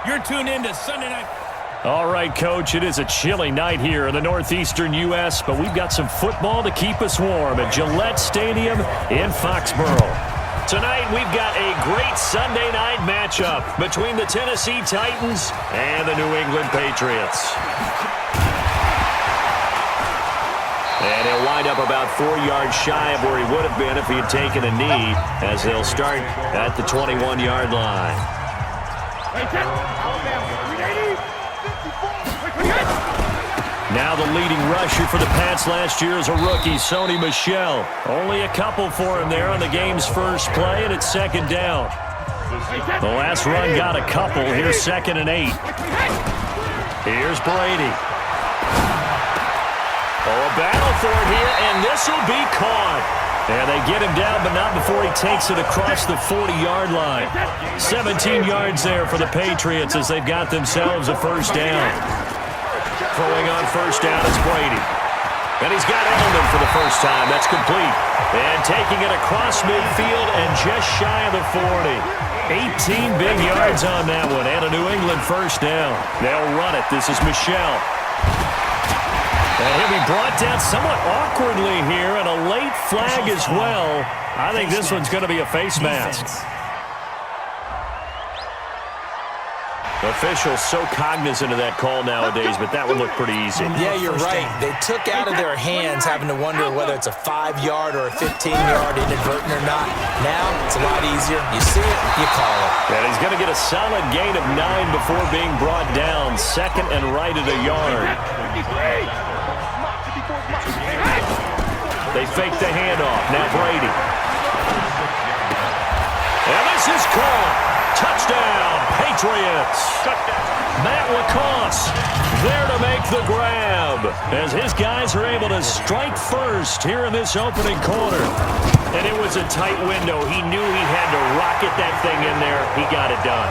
You're tuned in to Sunday Night. All right, Coach, it is a chilly night here in the northeastern U.S., but we've got some football to keep us warm at Gillette Stadium in Foxborough. Tonight, we've got a great Sunday night matchup between the Tennessee Titans and the New England Patriots. And he'll wind up about 4 yards shy of where he would have been if he had taken a knee, as they'll start at the 21-yard line. Now the leading rusher for the Pats last year is a rookie, Sony Michel. Only a couple for him there on the game's first play, and it's second down. The last run got a couple. Here's 2nd and 8. Here's Brady. Oh, a battle for it here, and this will be caught. And they get him down, but not before he takes it across the 40-yard line. 17 yards there for the Patriots as they've got themselves a first down. Throwing on first down is Brady. And he's got Edelman for the first time. That's complete. And taking it across midfield and just shy of the 40. 18 big yards on that one, and a New England first down. They'll run it. This is Michel. And he'll be brought down somewhat awkwardly here, and a late flag as well. I think this one's going to be a face mask. Officials so cognizant of that call nowadays, but that one looked pretty easy. Yeah, you're right. They took out of their hands having to wonder whether it's a 5-yard or a 15-yard inadvertent or not. Now, it's a lot easier. You see it, you call it. And he's going to get a solid gain of 9 before being brought down. 2nd and right at a yard. They fake the handoff. Now Brady. And this is caught. Touchdown, Patriots. Matt LaCosse there to make the grab as his guys are able to strike first here in this opening quarter. And it was a tight window. He knew he had to rocket that thing in there. He got it done.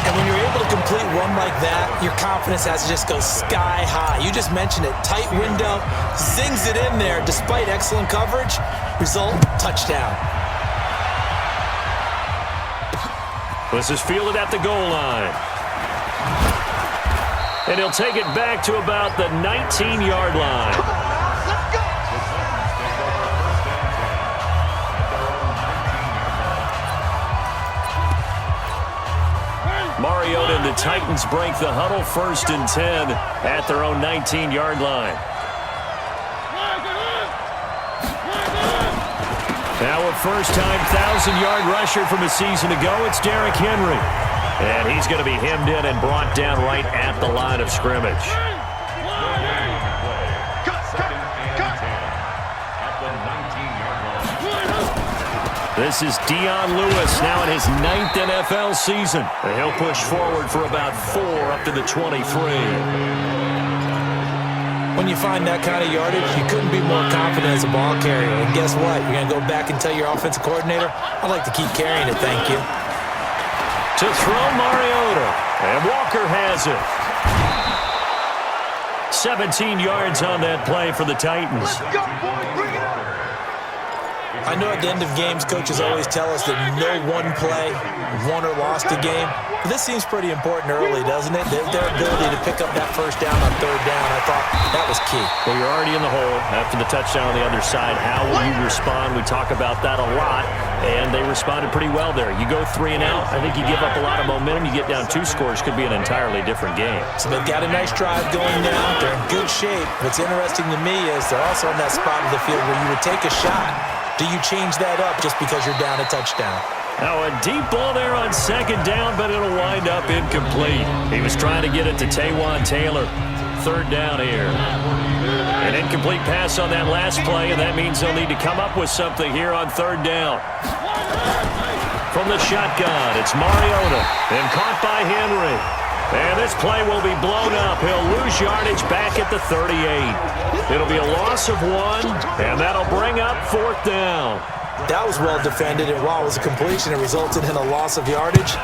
And when you're able to complete one like that, your confidence has to just go sky high. You just mentioned it. Tight window, zings it in there despite excellent coverage. Result, touchdown. This is fielded at the goal line. And he'll take it back to about the 19-yard line. Mariota and the Titans break the huddle, 1st and 10 at their own 19-yard line. Now a first-time 1,000-yard rusher from a season ago, it's Derrick Henry. And he's going to be hemmed in and brought down right at the line of scrimmage. This is Dion Lewis, now in his 9th NFL season. And he'll push forward for about 4 up to the 23. When you find that kind of yardage, you couldn't be more confident as a ball carrier. And guess what? You're going to go back and tell your offensive coordinator, I'd like to keep carrying it, thank you. To throw Mariota, and Walker has it. 17 yards on that play for the Titans. I know at the end of games, coaches always tell us that no one play won or lost a game. But this seems pretty important early, doesn't it? Their ability to pick up that first down on 3rd down, I thought that was key. Well, you're already in the hole after the touchdown on the other side. How will you respond? We talk about that a lot, and they responded pretty well there. You go 3 and out, I think you give up a lot of momentum. You get down 2 scores, could be an entirely different game. So they've got a nice drive going now. They're in good shape. What's interesting to me is they're also in that spot of the field where you would take a shot. Do you change that up just because you're down a touchdown? Now a deep ball there on 2nd down, but it'll wind up incomplete. He was trying to get it to Taywan Taylor. 3rd down here. An incomplete pass on that last play, and that means they'll need to come up with something here on 3rd down. From the shotgun, it's Mariota, and caught by Henry. And this play will be blown up. He'll lose yardage back at the 38. It'll be a loss of 1, and that'll bring up 4th down. That was well defended, and while it was a completion, it resulted in a loss of yardage.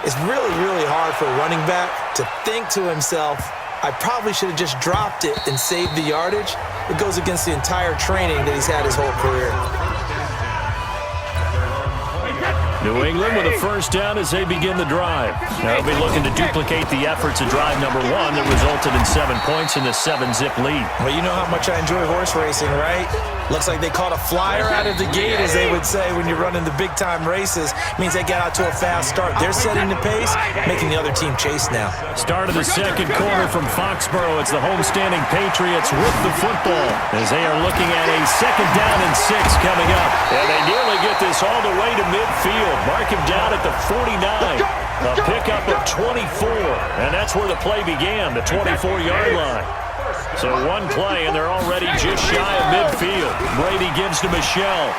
It's really, really hard for a running back to think to himself, I probably should have just dropped it and saved the yardage. It goes against the entire training that he's had his whole career. New England with a first down as they begin the drive. Now they'll be looking to duplicate the efforts of drive number 1 that resulted in 7 points in the 7-zip lead. Well, you know how much I enjoy horse racing, right? Looks like they caught a flyer out of the gate, as they would say when you're running the big-time races. Means they get out to a fast start. They're setting the pace, making the other team chase now. Start of the second quarter from Foxborough. It's the homestanding Patriots with the football as they are looking at a 2nd down and 6 coming up. And they nearly get this all the way to midfield. Mark him down at the 49. A pickup of 24. And that's where the play began, the 24-yard line. So one play, and they're already just shy of midfield. Brady gives to Michelle.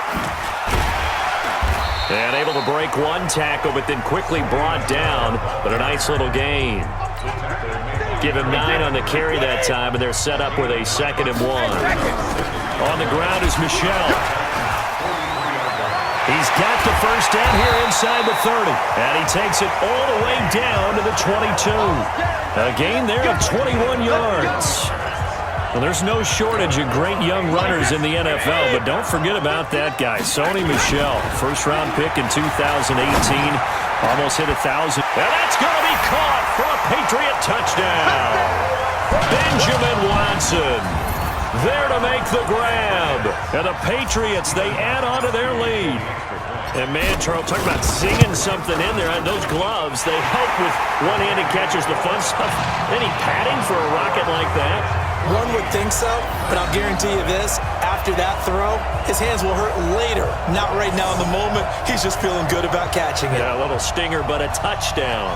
And able to break one tackle, but then quickly brought down. But a nice little gain. Give him 9 on the carry that time, and they're set up with a 2nd and 1. On the ground is Michelle. He's got the first down here inside the 30. And he takes it all the way down to the 22. A gain there of 21 yards. Well, there's no shortage of great young runners in the NFL, but don't forget about that guy, Sony Michel. First-round pick in 2018. Almost hit 1,000. And that's going to be caught for a Patriot touchdown. Benjamin Watson there to make the grab. And the Patriots, they add on to their lead. And man, Charles, talk about singing something in there. And those gloves, they help with one-handed catches, the fun stuff. Any padding for a rocket like that? One would think so, but I'll guarantee you this. After that throw, his hands will hurt later. Not right now in the moment. He's just feeling good about catching it. Yeah, a little stinger, but a touchdown.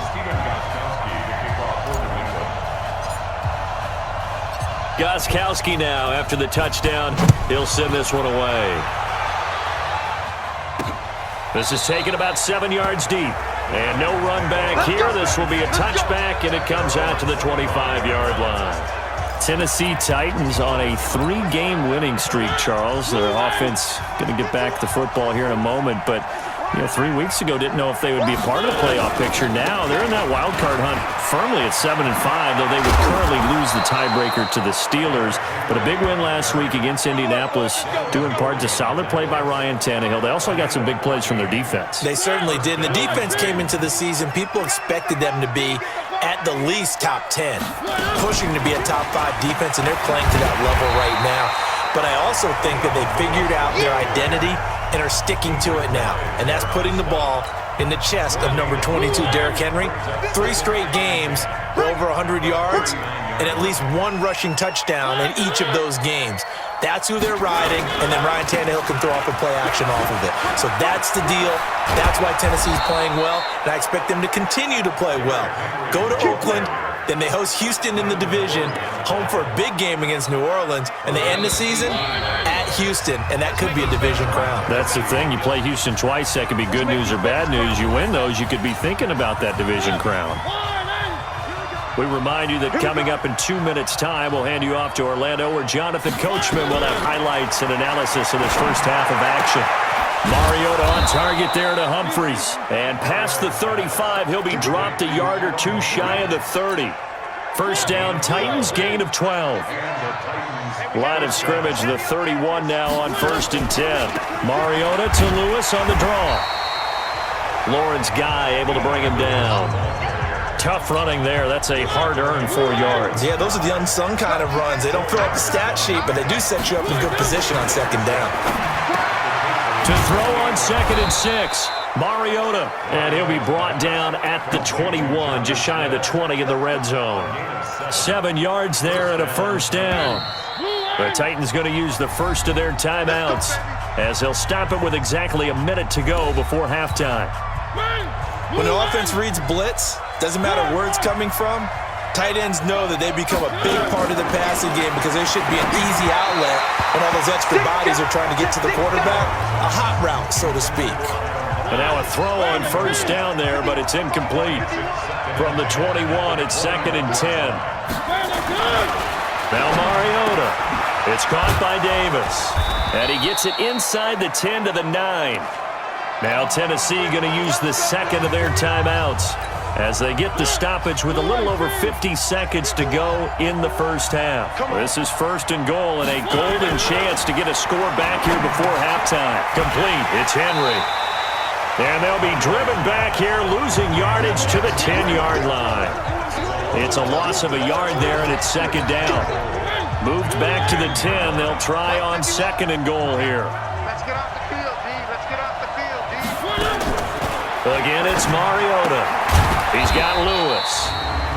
Gostkowski now after the touchdown. He'll send this one away. This is taken about 7 yards deep. And no run back here. This will be a touchback, and it comes out to the 25-yard line. Tennessee Titans on a 3-game winning streak, Charles. Their offense going to get back the football here in a moment, but 3 weeks ago didn't know if they would be a part of the playoff picture. Now they're in that wild card hunt firmly at 7-5, though they would currently lose the tiebreaker to the Steelers. But a big win last week against Indianapolis, due in part to solid play by Ryan Tannehill. They also got some big plays from their defense. They certainly did. And the defense came into the season. People expected them to be at the least top 10, pushing to be a top 5 defense, and they're playing to that level right now. But I also think that they figured out their identity and are sticking to it now, and that's putting the ball in the chest of number 22, Derrick Henry. 3 straight games for over 100 yards and at least 1 rushing touchdown in each of those games. That's who they're riding, and then Ryan Tannehill can throw off a play action off of it. So that's the deal. That's why Tennessee's playing well, and I expect them to continue to play well. Go to Oakland, then they host Houston in the division, home for a big game against New Orleans, and they end the season at Houston, and that could be a division crown. That's the thing. You play Houston twice, that could be good news or bad news. You win those, you could be thinking about that division crown. We remind you that coming up in 2 minutes' time, we'll hand you off to Orlando, where Jonathan Coachman will have highlights and analysis of this first half of action. Mariota on target there to Humphries. And past the 35, he'll be dropped a yard or 2 shy of the 30. First down, Titans, gain of 12. Line of scrimmage, the 31 now on 1st and 10. Mariota to Lewis on the draw. Lawrence Guy able to bring him down. Tough running there. That's a hard-earned 4 yards. Yeah, those are the unsung kind of runs. They don't fill up the stat sheet, but they do set you up in good position on 2nd down. To throw on 2nd and 6, Mariota. And he'll be brought down at the 21, just shy of the 20 in the red zone. 7 yards there and a first down. The Titans going to use the first of their timeouts as they'll stop it with exactly a minute to go before halftime. When the offense reads blitz, doesn't matter where it's coming from, tight ends know that they become a big part of the passing game because they should be an easy outlet when all those extra bodies are trying to get to the quarterback. A hot route, so to speak. And now a throw on first down there, but it's incomplete. From the 21, it's 2nd and 10. Now Mariota. It's caught by Davis. And he gets it inside the 10 to the 9. Now Tennessee going to use the second of their timeouts as they get the stoppage with a little over 50 seconds to go in the first half. This is 1st and goal and a golden chance to get a score back here before halftime. Complete. It's Henry. And they'll be driven back here, losing yardage to the 10-yard line. It's a loss of a yard there, and it's second down. Moved back to the 10. They'll try on second and goal here. Let's get off the field, D. Let's get off the field, D. Again, it's Mariota. He's got Lewis.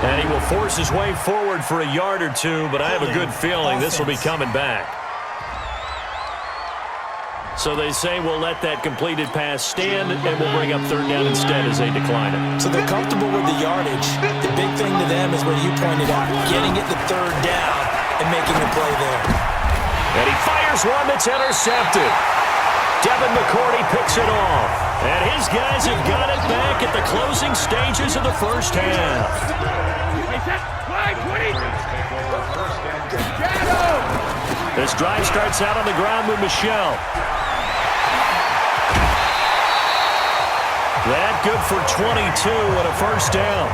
And he will force his way forward for a yard or two, but I have a good feeling this will be coming back. So they say we'll let that completed pass stand, and we'll bring up third down instead as they decline it. So they're comfortable with the yardage. The big thing to them is what you pointed out, getting it to third down and making the play there. And he fires one that's intercepted. Devin McCourty picks it off. And his guys have got it back at the closing stages of the first half. This drive starts out on the ground with Michelle. That good for 22 and a first down.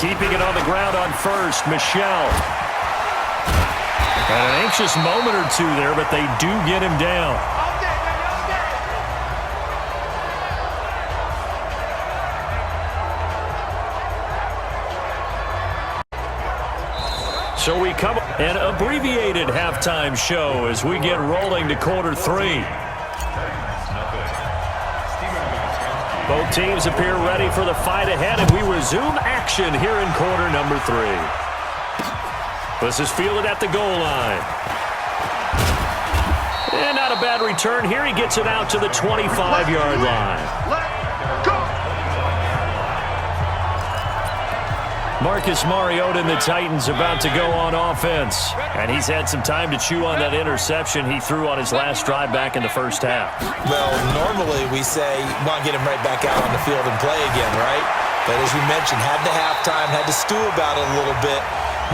Keeping it on the ground on first, Michelle. And an anxious moment or two there, but they do get him down. So we come an abbreviated halftime show as we get rolling to quarter three. Both teams appear ready for the fight ahead, and we resume action here in quarter number three. This is fielded at the goal line. And not a bad return here. He gets it out to the 25-yard line. Marcus Mariota and the Titans about to go on offense. And he's had some time to chew on that interception he threw on his last drive back in the first half. Well, normally we say, want to get him right back out on the field and play again, right? But as you mentioned, had the halftime, had to stew about it a little bit.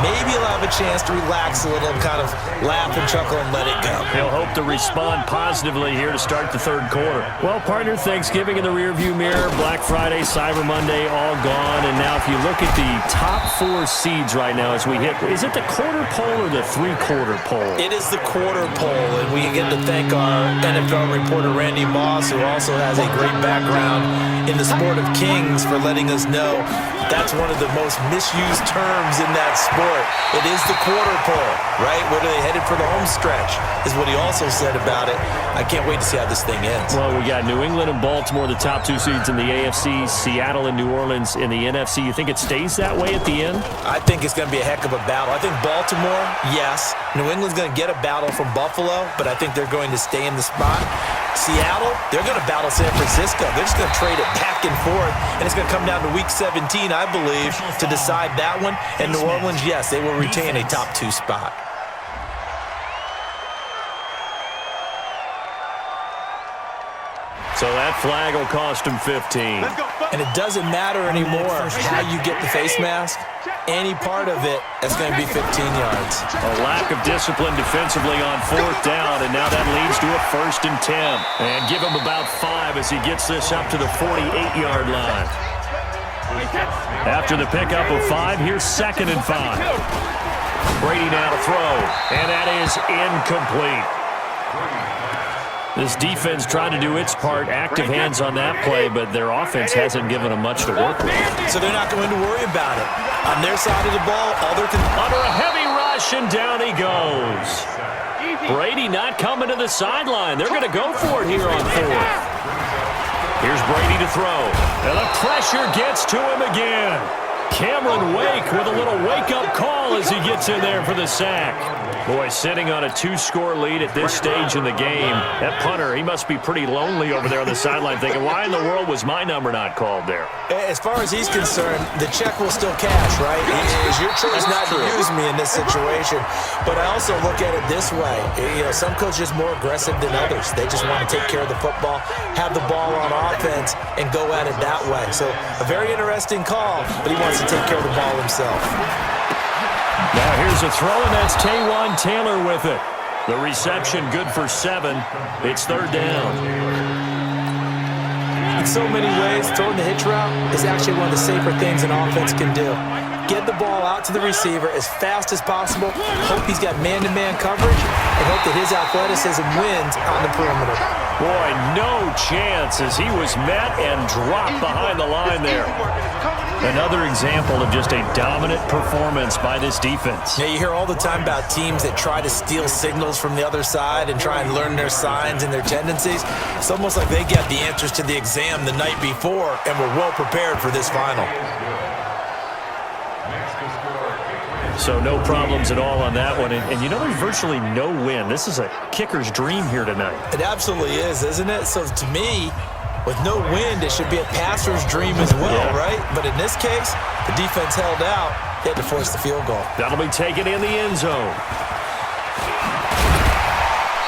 Maybe he'll have a chance to relax a little, kind of laugh and chuckle and let it go. He'll hope to respond positively here to start the third quarter. Well, partner, Thanksgiving in the rearview mirror, Black Friday, Cyber Monday, all gone. And now if you look at the top four seeds right now as we hit, is it the quarter pole or the three-quarter pole? It is the quarter pole, and we get to thank our NFL reporter, Randy Moss, who also has a great background in the sport of kings, for letting us know that's one of the most misused terms in that sport. It is the quarter pole, right? Where they headed for the home stretch is what he also said about it. I can't wait to see how this thing ends. Well, we got New England and Baltimore, the top two seeds in the AFC, Seattle and New Orleans in the NFC. You think it stays that way at the end? I think it's going to be a heck of a battle. I think Baltimore, yes. New England's going to get a battle from Buffalo, but I think they're going to stay in the spot. Seattle, they're going to battle San Francisco. They're just going to trade it back and forth, and it's going to come down to Week 17, I believe, to decide that one. And New Orleans, yes, they will retain a top two spot. So that flag will cost him 15. And it doesn't matter anymore how you get the face mask. Any part of it, that's going to be 15 yards. A lack of discipline defensively on fourth down, and now that leads to a 1st and 10. And give him about 5 as he gets this up to the 48-yard line. After the pickup of 5, here's 2nd and 5. Brady now to throw, and that is incomplete. This defense tried to do its part, active hands on that play, but their offense hasn't given them much to work with. So they're not going to worry about it. On their side of the ball, all they're under a heavy rush, and down he goes. Brady not coming to the sideline. They're going to go for it here on 4th. Here's Brady to throw, and the pressure gets to him again. Cameron Wake with a little wake-up call as he gets in there for the sack. Boy, sitting on a 2-score lead at this stage in the game. That punter, he must be pretty lonely over there on the sideline thinking, why in the world was my number not called there? As far as he's concerned, the check will still cash, right? It's your choice not to use me in this situation. But I also look at it this way. You know, some coaches are more aggressive than others. They just want to take care of the football, have the ball on offense, and go at it that way. So a very interesting call, but he wants to take care of the ball himself. Now here's a throw, and that's Taywan Taylor with it. The reception good for 7. It's 3rd down. In so many ways, throwing the hitch route is actually one of the safer things an offense can do. get the ball out to the receiver as fast as possible, hope he's got man-to-man coverage, and hope that his athleticism wins on the perimeter. Boy, no chance as he was met and dropped behind the line there. Another example of just a dominant performance by this defense. Yeah, you hear all the time about teams that try to steal signals from the other side and try and learn their signs and their tendencies. It's almost like they got the answers to the exam the night before and were well prepared for this final. So no problems at all on that one. And you know, there's virtually no win. This is a kicker's dream here tonight. It absolutely is, isn't it? So to me, with no wind, it should be a passer's dream as well, right? But in this case, the defense held out. They had to force the field goal. That'll be taken in the end zone.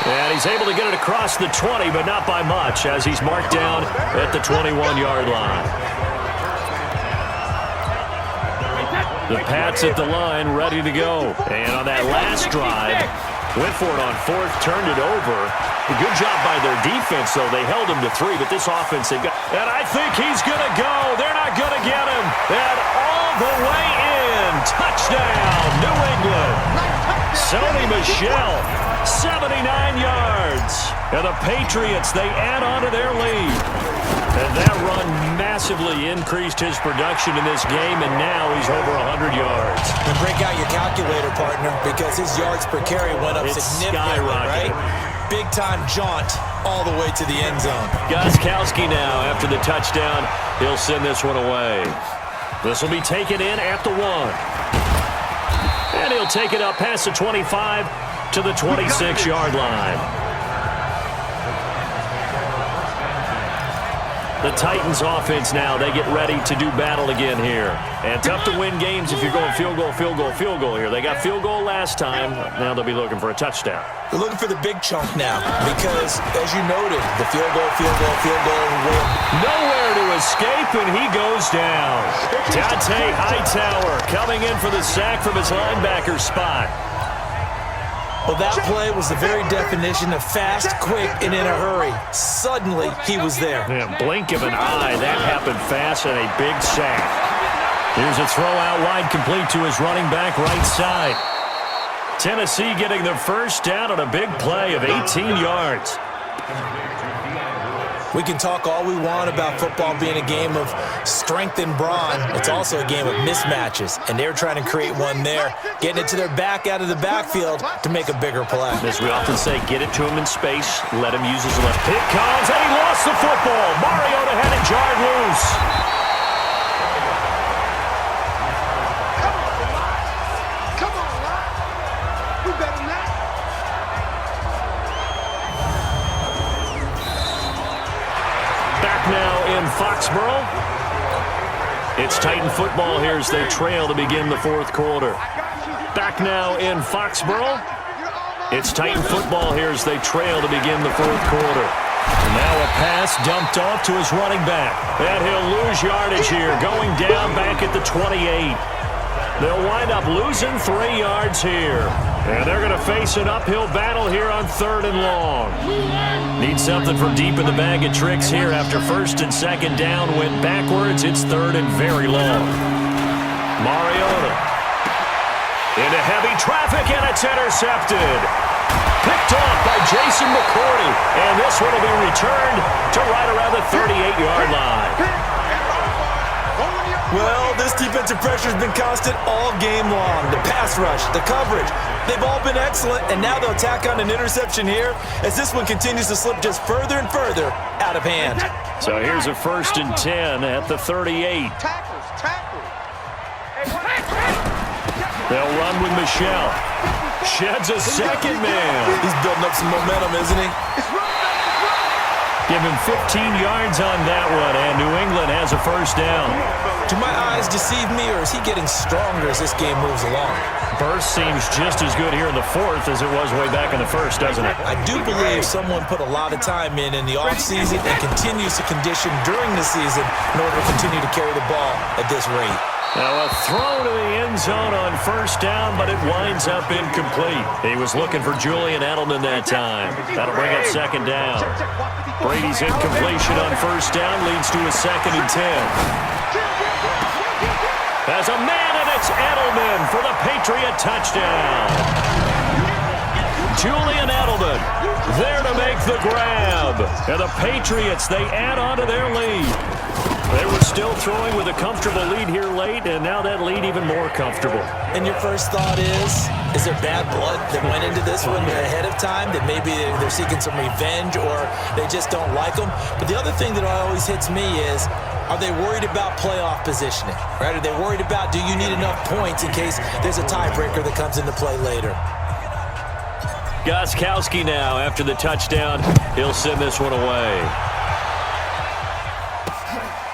And he's able to get it across the 20, but not by much, as he's marked down at the 21-yard line. The Pats at the line, ready to go. And on that last drive, went for it on fourth, turned it over. A good job by their defense, though. They held him to 3, but this offense, they got... And I think he's going to go. They're not going to get him. And all the way in. Touchdown, New England. Sony Michel, 79 yards. And the Patriots, they add on to their lead. And that run massively increased his production in this game, and now he's over 100 yards. And break out your calculator, partner, because his yards per carry went up significantly, right? Big-time jaunt all the way to the end zone. Gostkowski now, after the touchdown, he'll send this one away. This will be taken in at the 1. And he'll take it up past the 25 to the 26-yard line. The Titans offense now, they get ready to do battle again here. And tough to win games if you're going field goal, field goal, field goal here. They got field goal last time. Now they'll be looking for a touchdown. They're looking for the big chunk now because, as you noted, the field goal, win. Nowhere to escape, and he goes down. Dante Hightower coming in for the sack from his linebacker spot. Well, that play was the very definition of fast, quick, and in a hurry. Suddenly, he was there. Yeah, blink of an eye. That happened fast and a big sack. Here's a throw out wide, complete to his running back right side. Tennessee getting the first down on a big play of 18 yards. We can talk all we want about football being a game of strength and brawn. It's also a game of mismatches, and they're trying to create one there, getting it to their back out of the backfield to make a bigger play. As we often say, get it to him in space, let him use his left. It comes, and he lost the football. Mariota had it jarred loose. Come on, Lyle. We better than that. Back now in Foxborough. It's Titan football here as they trail to begin the fourth quarter. Back now in Foxborough. It's Titan football here as they trail to begin the fourth quarter. And now a pass dumped off to his running back. And he'll lose yardage here, going down back at the 28. They'll wind up losing 3 yards here. And they're going to face an uphill battle here on 3rd and long. Need something from deep in the bag of tricks here after 1st and 2nd down. Went backwards. It's 3rd and very long. Mariota into heavy traffic, and it's intercepted. Picked off by Jason McCourty. And this one will be returned to right around the 38-yard line. Well, this defensive pressure has been constant all game long. The pass rush, the coverage, they've all been excellent, and now they'll tack on an interception here as this one continues to slip just further and further out of hand. So here's a 1st and 10 at the 38. Tackles. They'll run with Michel. Sheds a second man. He's building up some momentum, isn't he? Give him 15 yards on that one, and New England has a 1st down. Do my eyes deceive me, or is he getting stronger as this game moves along? Burst seems just as good here in the 4th as it was way back in the 1st, doesn't it? I do believe someone put a lot of time in the offseason and continues to condition during the season in order to continue to carry the ball at this rate. Now a throw to the end zone on 1st down, but it winds up incomplete. He was looking for Julian Edelman that time. That'll bring up 2nd down. Brady's incompletion on 1st down leads to a 2nd and 10. As a man and a It's Edelman for the Patriot touchdown. Julian Edelman there to make the grab. And the Patriots, they add on to their lead. They were still throwing with a comfortable lead here late, and now that lead even more comfortable. And your first thought is there bad blood that went into this one ahead of time, that maybe they're seeking some revenge or they just don't like them? But the other thing that always hits me is, are they worried about playoff positioning? Right? Are they worried about, do you need enough points in case there's a tiebreaker that comes into play later? Gostkowski now, after the touchdown, he'll send this one away.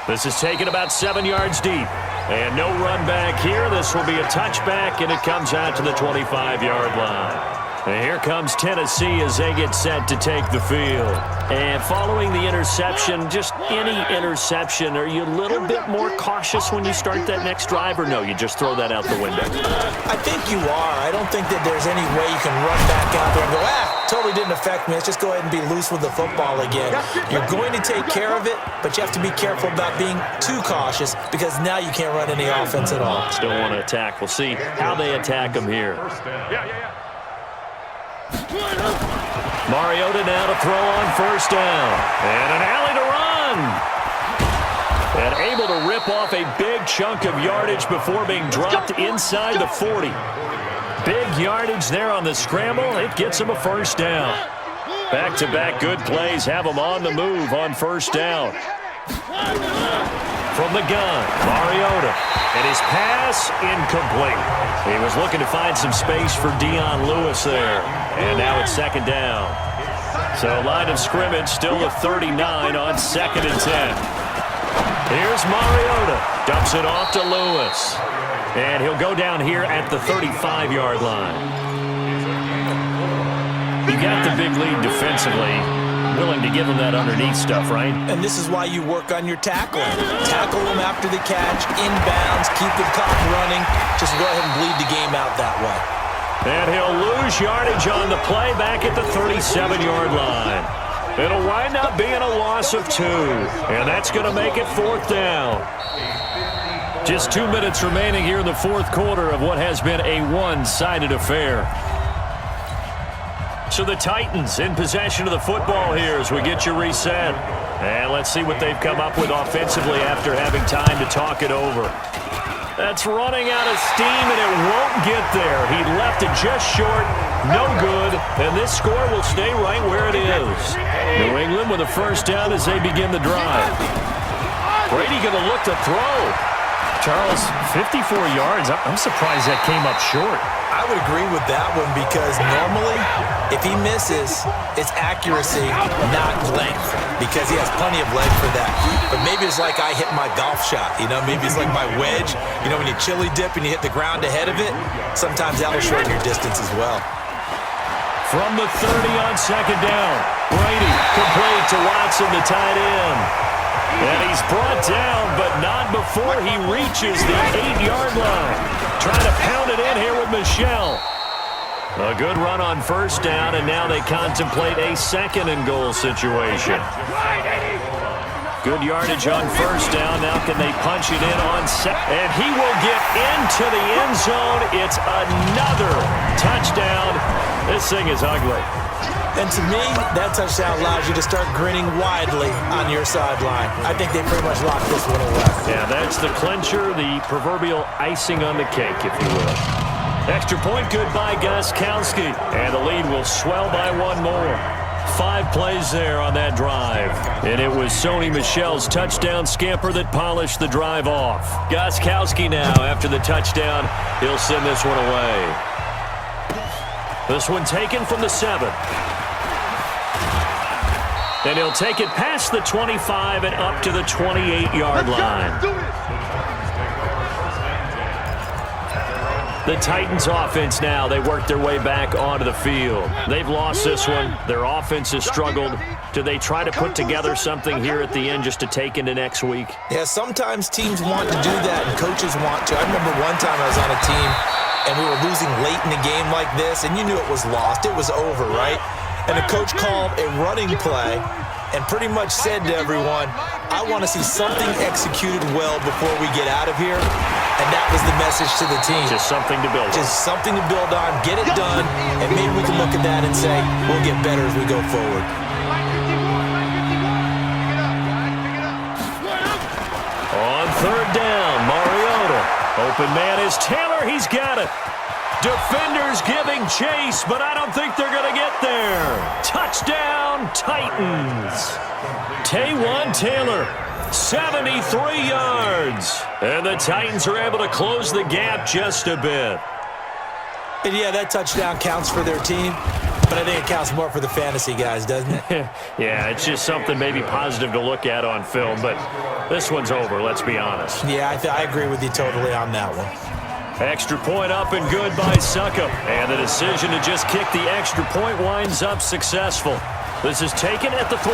This is taken about 7 yards deep. And no run back here. This will be a touchback, and it comes out to the 25-yard line. And here comes Tennessee as they get set to take the field. And following the interception, just any interception, are you a little bit more cautious when you start that next drive, or no, you just throw that out the window? I think you are. I don't think that there's any way you can run back out there and go, totally didn't affect me. Let's just go ahead and be loose with the football again. You're going to take care of it, but you have to be careful about being too cautious because now you can't run any offense at all. Still want to attack. We'll see how they attack them here. Mariota now to throw on first down. And an alley to run. And able to rip off a big chunk of yardage before being dropped inside the 40. Big yardage there on the scramble. It gets him a first down. Back-to-back good plays have him on the move on first down. From the gun, Mariota. And his pass, incomplete. He was looking to find some space for Dion Lewis there. And now it's second down. So line of scrimmage still a 39 on 2nd and 10. Here's Mariota. Dumps it off to Lewis. And he'll go down here at the 35-yard line. You got the big lead defensively. Willing to give him that underneath stuff, right? And this is why you work on your tackling. Tackle him after the catch, inbounds, keep the clock running. Just go ahead and bleed the game out that way. And he'll lose yardage on the play back at the 37-yard line. It'll wind up being a loss of 2. And that's going to make it 4th down. Just 2 minutes remaining here in the 4th quarter of what has been a one-sided affair. So the Titans in possession of the football here as we get you reset. And let's see what they've come up with offensively after having time to talk it over. That's running out of steam, and it won't get there. He left it just short, no good, and this score will stay right where it is. New England with a first down as they begin the drive. Brady going to look to throw. Charles, 54 yards. I'm surprised that came up short. I would agree with that one because normally, if he misses, it's accuracy, not length, because he has plenty of leg for that. But maybe it's like I hit my golf shot, you know? Maybe it's like my wedge. You know, when you chili dip and you hit the ground ahead of it, sometimes that'll shorten your distance as well. From the 30 on second down, Brady complete to Watson, the tight end. And he's brought down, but not before he reaches the 8-yard line. Trying to pound it in here with Michel. A good run on first down, and now they contemplate a 2nd and goal situation. Good yardage on first down. Now can they punch it in on second? And he will get into the end zone. It's another touchdown. This thing is ugly. And to me, that touchdown allows you to start grinning widely on your sideline. I think they pretty much locked this one away. Yeah, that's the clincher, the proverbial icing on the cake, if you will. Extra point good by Gostkowski. And the lead will swell by 1 more. 5 plays there on that drive. And it was Sony Michel's touchdown scamper that polished the drive off. Gostkowski now, after the touchdown, he'll send this one away. This one taken from the 7. And he'll take it past the 25 and up to the 28-yard line. The Titans offense now, they work their way back onto the field. They've lost this one. Their offense has struggled. Do they try to put together something here at the end just to take into next week? Yeah, sometimes teams want to do that and coaches want to. I remember one time I was on a team and we were losing late in the game like this, and you knew it was lost. It was over, right? And the coach called a running play and pretty much said to everyone, I want to see something executed well before we get out of here. And that was the message to the team. Just something to build on. Just something to build on, get it done, and maybe we can look at that and say, we'll get better as we go forward. On third down, Mariota. Open man is Taylor. He's got it. Defenders giving chase, but I don't think they're going to get there. Touchdown, Titans. Taywan Taylor, 73 yards. And the Titans are able to close the gap just a bit. And yeah, that touchdown counts for their team, but I think it counts more for the fantasy guys, doesn't it? Yeah, it's just something maybe positive to look at on film, but this one's over, let's be honest. Yeah, I agree with you totally on that one. Extra point up and good by Succop. And the decision to just kick the extra point winds up successful. This is taken at the 3.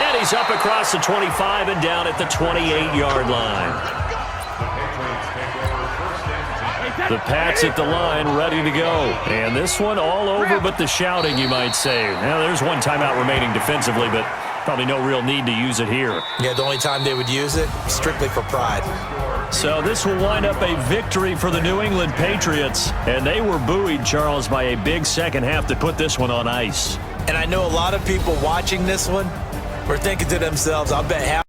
And he's up across the 25 and down at the 28-yard line. The Pats at the line, ready to go. And this one all over but the shouting, you might say. Now, there's one timeout remaining defensively, but probably no real need to use it here. Yeah, the only time they would use it, strictly for pride. So this will wind up a victory for the New England Patriots. And they were buoyed, Charles, by a big second half to put this one on ice. And I know a lot of people watching this one were thinking to themselves, I'll bet half